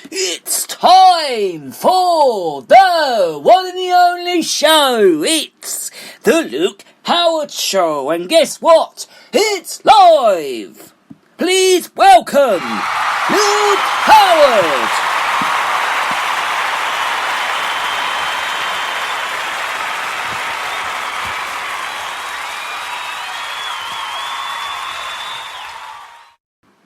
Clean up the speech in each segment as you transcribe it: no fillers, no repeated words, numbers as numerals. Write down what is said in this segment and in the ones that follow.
It's time for the one and the only show. It's the Luke Howard Show. And guess what? It's live. Please welcome Luke Howard.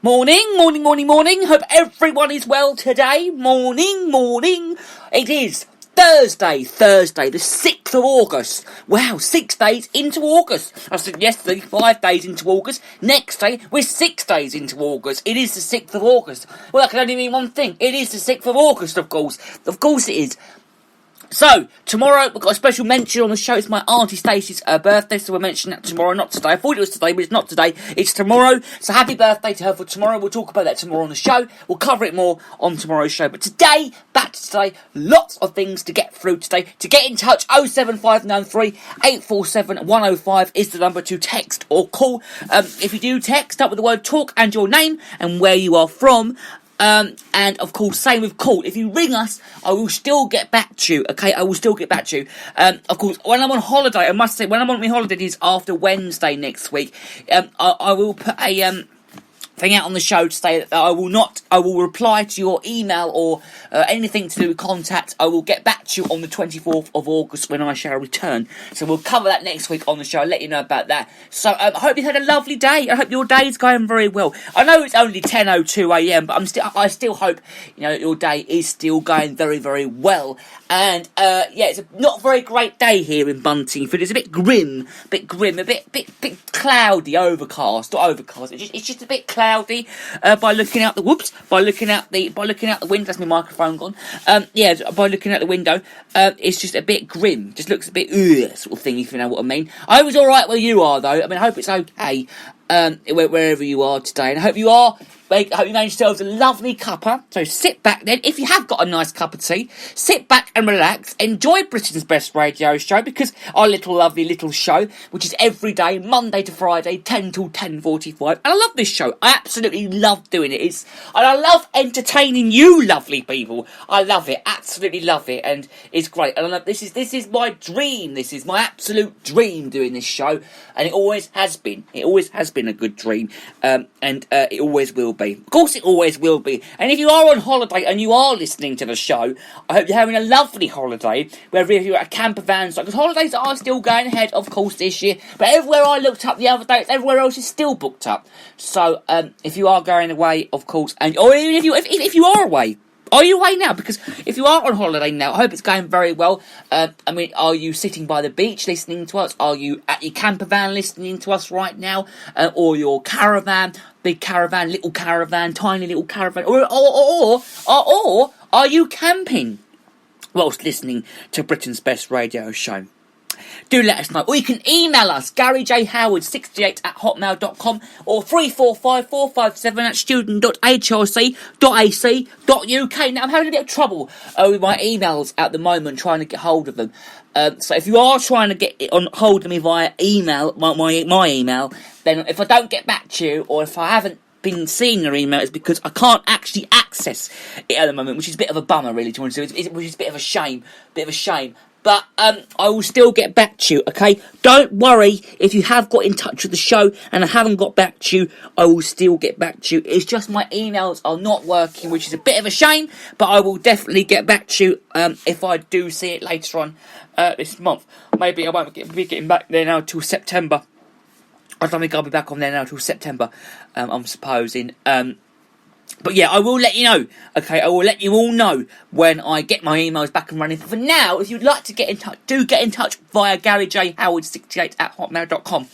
Morning. Hope everyone is well today. Morning. It is Thursday, the 6th of August. Wow, 6 days into August. I said yesterday, 5 days into August. Next day, we're 6 days into August. It is the 6th of August. Well, that can only mean one thing. It is the 6th of August, of course. Of course it is. So, tomorrow, we've got a special mention on the show. It's my Auntie Stacey's birthday, so we'll mention that tomorrow, not today. I thought it was today, but it's not today. It's tomorrow. So, happy birthday to her for tomorrow. We'll talk about that tomorrow on the show. We'll cover it more on tomorrow's show. But today, back to today, lots of things to get through today. To get in touch, 07593 847 105 is the number to text or call. If you do text, up with the word talk and your name and where you are from. And of course, same with call. If you ring us, I will still get back to you, okay? I will still get back to you. Of course, when I'm on holiday, I must say, when I'm on my holiday, it is after Wednesday next week. I will put a, thing out on the show to say that I will reply to your email or anything to do with contact. I will get back to you on the 24th of August when I shall return. So we'll cover that next week on the show. I'll let you know about that. So I hope you had a lovely day. I hope your day is going very well. I know it's only 10:02 a.m, but I still hope your day is still going very, very well. And it's a not very great day here in Buntingford. It's a bit grim, a bit cloudy, overcast. Not overcast. It's just a bit cloudy. By looking out the window. That's my microphone gone. By looking out the window, it's just a bit grim. Just looks a bit sort of thing, if you know what I mean. I hope it's all right where you are, though. I mean, I hope it's okay wherever you are today, and I hope you made yourselves a lovely cuppa. So sit back then. If you have got a nice cup of tea, sit back and relax. Enjoy Britain's best radio show, because our lovely little show, which is every day, Monday to Friday, 10 till 10:45. And I love this show. I absolutely love doing it. And I love entertaining you, lovely people. I love it. Absolutely love it. And it's great. And I love, this is my dream. This is my absolute dream, doing this show. And it always has been. It always has been a good dream. And it always will be. Of course it always will be. And if you are on holiday and you are listening to the show, I hope you're having a lovely holiday, whether you're at a camper van, because holidays are still going ahead, of course, this year. But everywhere I looked up the other day, everywhere else is still booked up. So if you are going away, of course, or even if you are away. Are you away now? Because if you are on holiday now, I hope it's going very well. Are you sitting by the beach listening to us? Are you at your camper van listening to us right now? Or your caravan, big caravan, little caravan, tiny little caravan? Or are you camping whilst listening to Britain's best radio show? Do let us know. Or you can email us, GaryJHoward68@hotmail.com or 345457 at student.hrc.ac.uk. Now, I'm having a bit of trouble with my emails at the moment, trying to get hold of them. So if you are trying to get on hold of me via email, my email, then if I don't get back to you, or if I haven't been seeing your email, it's because I can't actually access it at the moment, which is a bit of a bummer, really, to want to do. Which is a bit of a shame. But I will still get back to you, okay? Don't worry if you have got in touch with the show and I haven't got back to you, I will still get back to you. It's just my emails are not working, which is a bit of a shame, but I will definitely get back to you if I do see it later on this month. Maybe I won't be getting back there now till September. I don't think I'll be back on there now till September, I'm supposing. But yeah, I will let you know, okay? I will let you all know when I get my emails back and running. For now, if you'd like to get in touch, do get in touch via GaryJHoward68@hotmail.com.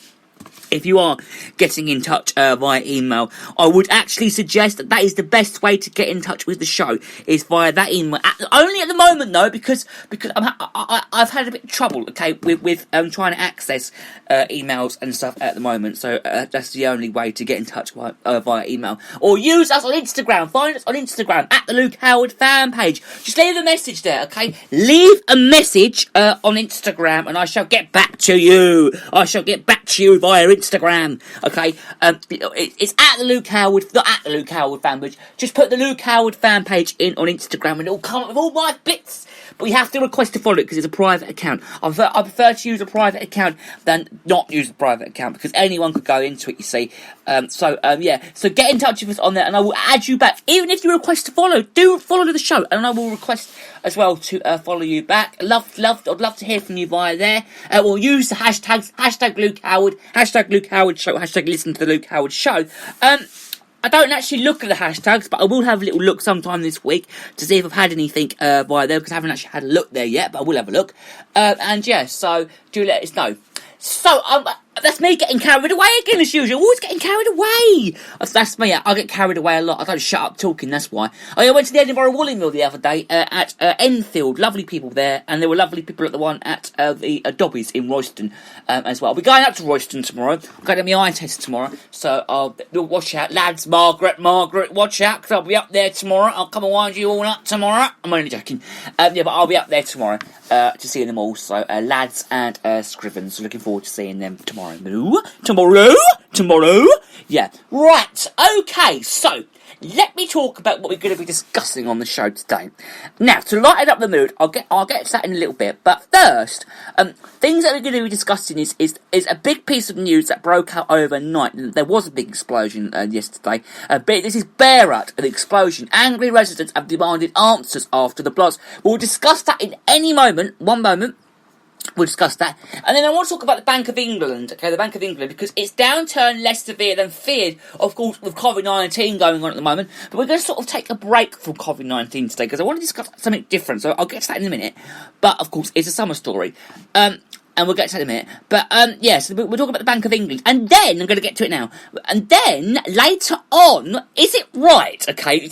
If you are getting in touch via email, I would actually suggest that is the best way to get in touch with the show, is via that email. Only at the moment, though, because I've had a bit of trouble, okay, with trying to access emails and stuff at the moment. So that's the only way to get in touch via email. Or use us on Instagram. Find us on Instagram at the Luke Howard fan page. Just leave a message there, okay? Leave a message on Instagram, and I shall get back to you. I shall get back to you via Instagram. Okay, it's at the Luke Howard, not at the Luke Howard fan page. Just put the Luke Howard fan page in on Instagram, and it'll come up with all my bits. But you have to request to follow it because it's a private account. I prefer to use a private account than not use a private account because anyone could go into it, you see. So get in touch with us on there and I will add you back. Even if you request to follow, do follow the show and I will request as well to follow you back. I'd love to hear from you via there. We'll use the hashtags, hashtag Luke Howard Show, hashtag listen to the Luke Howard Show. I don't actually look at the hashtags, but I will have a little look sometime this week to see if I've had anything via there, because I haven't actually had a look there yet, but I will have a look. So do let us know. So, that's me getting carried away again as usual. Always getting carried away. That's me. I get carried away a lot. I don't shut up talking, that's why. I went to the Edinburgh Woolly Mill the other day at Enfield. Lovely people there. And there were lovely people at the one at the Dobbies in Royston as well. We're going up to Royston tomorrow. I'm going to have my eye test tomorrow. So, watch out. Lads, Margaret, watch out, because I'll be up there tomorrow. I'll come and wind you all up tomorrow. I'm only joking. But I'll be up there tomorrow to see them all. So, lads and Scrivens. So looking forward to seeing them tomorrow. Tomorrow. Yeah. Right. Okay. So let me talk about what we're going to be discussing on the show today. Now, to lighten up the mood, I'll get to that in a little bit. But first, things that we're going to be discussing is a big piece of news that broke out overnight. There was a big explosion yesterday. This is Beirut, an explosion. Angry residents have demanded answers after the blast. We'll discuss that in any moment. One moment. We'll discuss that. And then I want to talk about the Bank of England, okay, the Bank of England, because it's downturn less severe than feared, of course, with COVID-19 going on at the moment. But we're going to sort of take a break from COVID-19 today, because I want to discuss something different, so I'll get to that in a minute. But, of course, it's a summer story. And we'll get to that in a minute. But, so we're talking about the Bank of England. And then, I'm going to get to it now. And then, later on, is it right, okay?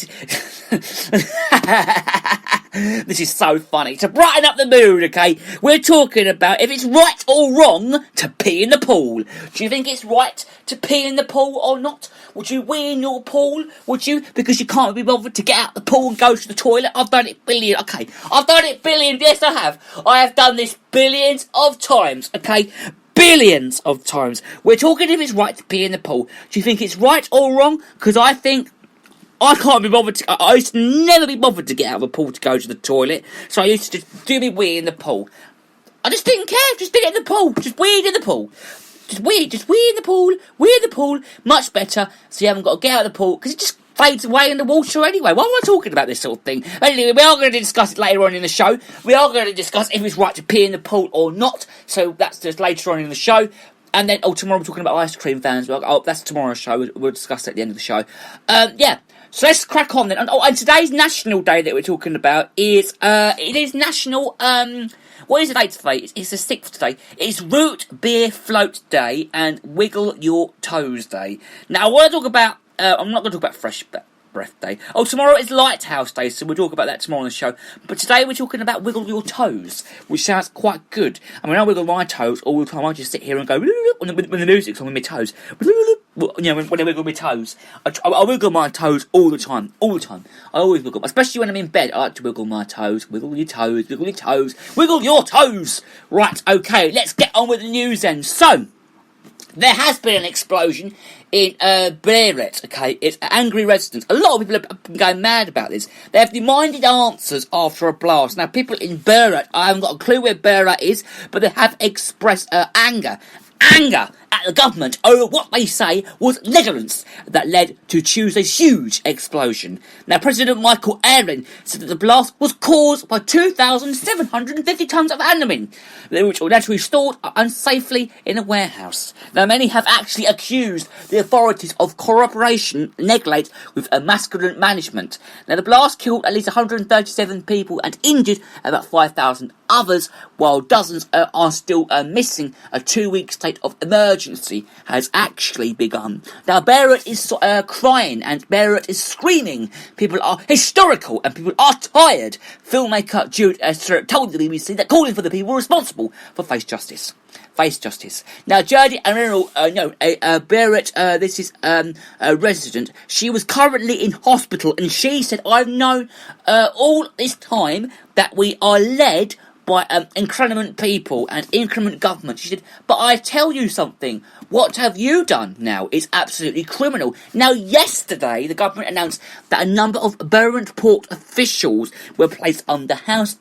This is so funny. To brighten up the mood, okay? We're talking about if it's right or wrong to pee in the pool. Do you think it's right to pee in the pool or not? Would you wee in your pool? Would you? Because you can't be bothered to get out the pool and go to the toilet. I've done it billion. Okay. I've done it billion. Yes, I have. I have done this billions of times, okay? Billions of times. We're talking if it's right to pee in the pool. Do you think it's right or wrong? Because I think I can't be bothered to... I used to never be bothered to get out of the pool to go to the toilet. So I used to just do me wee in the pool. I just didn't care. Just did it in the pool. Just weed in the pool. Just wee in the pool. Much better. So you haven't got to get out of the pool. Because it just fades away in the water anyway. Why am I talking about this sort of thing? Anyway, we are going to discuss it later on in the show. We are going to discuss if it's right to pee in the pool or not. So that's just later on in the show. And then, tomorrow we're talking about ice cream fans. Well, that's tomorrow's show. We'll discuss it at the end of the show. So let's crack on then. And today's national day that we're talking about is, it is national, what is the date today? It's the 6th today. It's Root Beer Float Day and Wiggle Your Toes Day. Now, I want to talk about, I'm not going to talk about Fresh Breath Day. Tomorrow is Lighthouse Day, so we'll talk about that tomorrow on the show. But today we're talking about Wiggle Your Toes, which sounds quite good. I mean, I wiggle my toes all the time. I just sit here and go, when the music's on with my toes. When I wiggle my toes. I wiggle my toes all the time. I always wiggle, especially when I'm in bed. I like to wiggle my toes. Wiggle your toes, wiggle your toes, wiggle your toes. Right, okay, let's get on with the news then. So, there has been an explosion in Beirut, okay? It's angry residents. A lot of people have been going mad about this. They have demanded answers after a blast. Now, people in Beirut, I haven't got a clue where Beirut is, but they have expressed anger at the government over what they say was negligence that led to Tuesday's huge explosion. Now, President Michael Aaron said that the blast was caused by 2,750 tonnes of antimony, which were naturally stored unsafely in a warehouse. Now, many have actually accused the authorities of cooperation neglect with a masculine management. Now, the blast killed at least 137 people and injured about 5,000 others, while dozens are still missing. A 2-week state of emergency has actually begun. Now, Beirut is crying and Beirut is screaming. People are hysterical and people are tired. Filmmaker Jude told the BBC that calling for the people responsible for face justice. Now, Jodie Arrell, Beirut, this is a resident. She was currently in hospital, and she said, "I've known all this time that we are led by increment people and increment government. She said, but I tell you something, what have you done now is absolutely criminal. Now, yesterday, the government announced that a number of Berwick Port officials were placed under house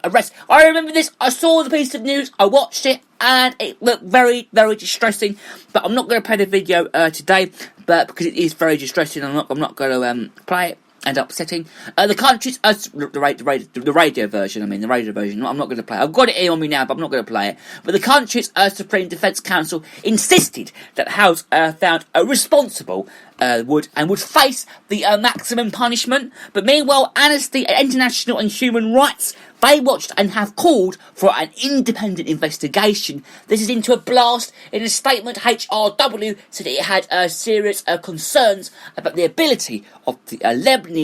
arrest. I remember this, I saw the piece of news, I watched it, and it looked very, very distressing, but I'm not going to play the video today, but because it is very distressing, I'm not going to play it. And upsetting. The country's the radio version. I'm not going to play it. I've got it here on me now, but I'm not going to play it. But the country's Supreme Defence Council insisted that House found responsible would face the maximum punishment. But meanwhile, Amnesty International and Human Rights, they watched and have called for an independent investigation. This is into a blast. In a statement, HRW said it had serious concerns about the ability of the Lebanese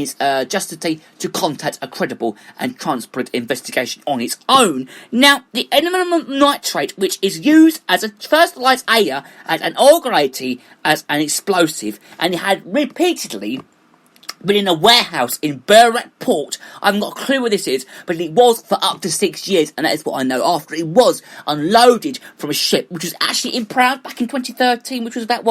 justice to conduct a credible and transparent investigation on its own. Now, the ammonium nitrate, which is used as a fertilizer and an organizer as an explosive, and it had repeatedly been in a warehouse in Berwick Port. I haven't got a clue where this is, but it was for up to 6 years, and that is what I know. After it was unloaded from a ship, which was actually impounded back in 2013, which was about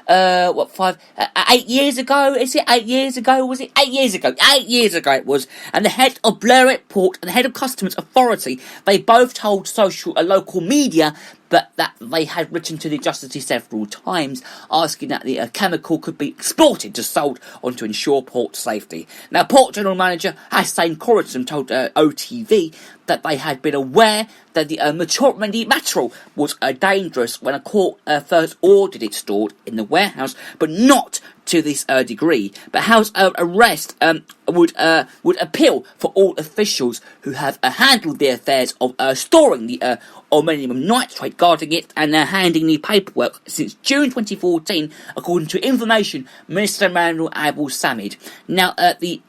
8 years ago? Is it 8 years ago? Was it 8 years ago? 8 years ago it was. And the head of Berwick Port and the head of Customs Authority, they both told local media but that they had written to the justice several times, asking that the chemical could be exported to sold on to ensure port safety. Now, Port General Manager Hassan Corrigan told OTV that they had been aware that the material was dangerous when a court first ordered it stored in the warehouse, but not to this degree. But House arrest would appeal for all officials who have handled the affairs of storing the ammonium nitrate, guarding it, and handing the paperwork since June 2014, according to information Minister Manuel Abel Samid. Now, the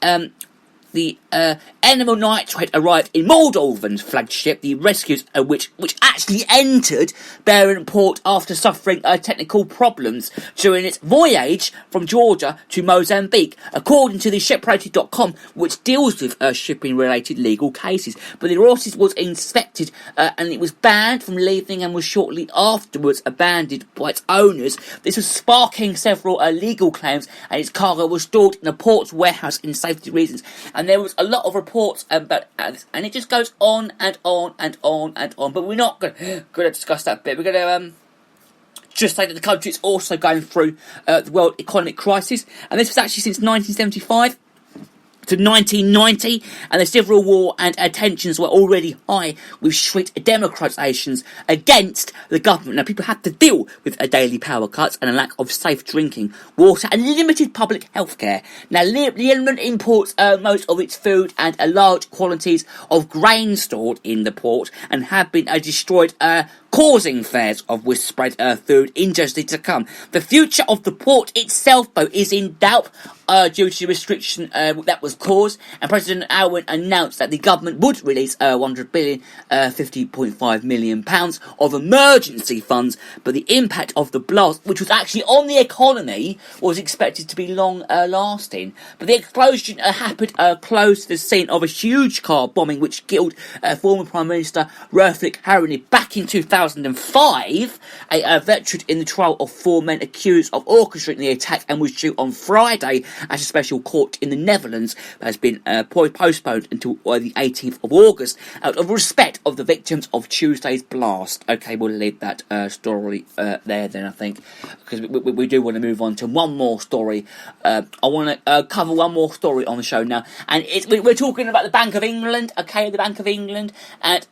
animal nitrate arrived in Moldovan's flagship, the Rescues, which actually entered Berwick Port after suffering technical problems during its voyage from Georgia to Mozambique, according to the shiprated.com, which deals with shipping-related legal cases. But the Rosses was inspected and it was banned from leaving and was shortly afterwards abandoned by its owners. This was sparking several legal claims, and its cargo was stored in a port's warehouse in safety reasons. And there was a lot of reports about this, and it just goes on and on and on and on. But we're not going to discuss that bit. We're going to just say that the country is also going through the world economic crisis, and this was actually since 1975 to 1990, and the Civil War and tensions were already high with street demonstrations against the government. Now, people had to deal with daily power cuts and a lack of safe drinking water and limited public health care. Now, Yemen imports most of its food and large quantities of grain stored in the port and have been destroyed, causing fears of widespread food injustice to come. The future of the port itself, though, is in doubt due to restriction that was caused, and President Alwyn announced that the government would release 100 billion, £50.5 million of emergency funds, but the impact of the blast, which was actually on the economy, was expected to be long lasting. But the explosion happened close to the scene of a huge car bombing which killed former Prime Minister Rafik Hariri back in 2005, a veteran in the trial of 4 men accused of orchestrating the attack, and was due on Friday at a special court in the Netherlands, but has been postponed until the 18th of August out of respect of the victims of Tuesday's blast. Okay, we'll leave that story there then, I think, because we do want to move on to one more story. I want to cover one more story on the show now, and we're talking about the Bank of England, okay, the Bank of England, and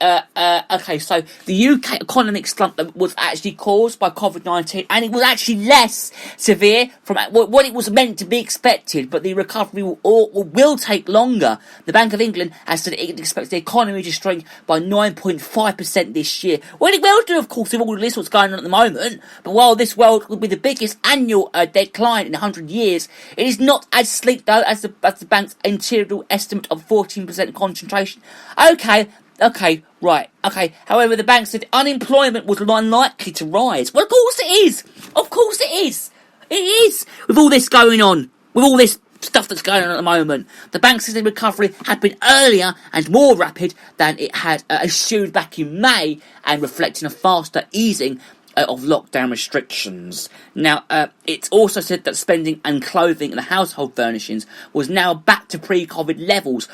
okay, so the UK economic slump that was actually caused by COVID-19, and it was actually less severe from what it was meant to be expected, but the recovery will take longer. The Bank of England has said it expects the economy to shrink by 9.5% this year. Well, it will do, of course, with all of this what's going on at the moment, but while this will be the biggest annual decline in 100 years, it is not as sleek, though, as the bank's interior estimate of 14% concentration. Okay, right. However, the bank said unemployment was unlikely to rise. Well, of course it is. It is. With all this going on. With all this stuff that's going on at the moment. The bank system recovery had been earlier and more rapid than it had assumed back in May, and reflecting a faster easing of lockdown restrictions. Now, it's also said that spending and clothing and household furnishings was now back to pre-COVID levels,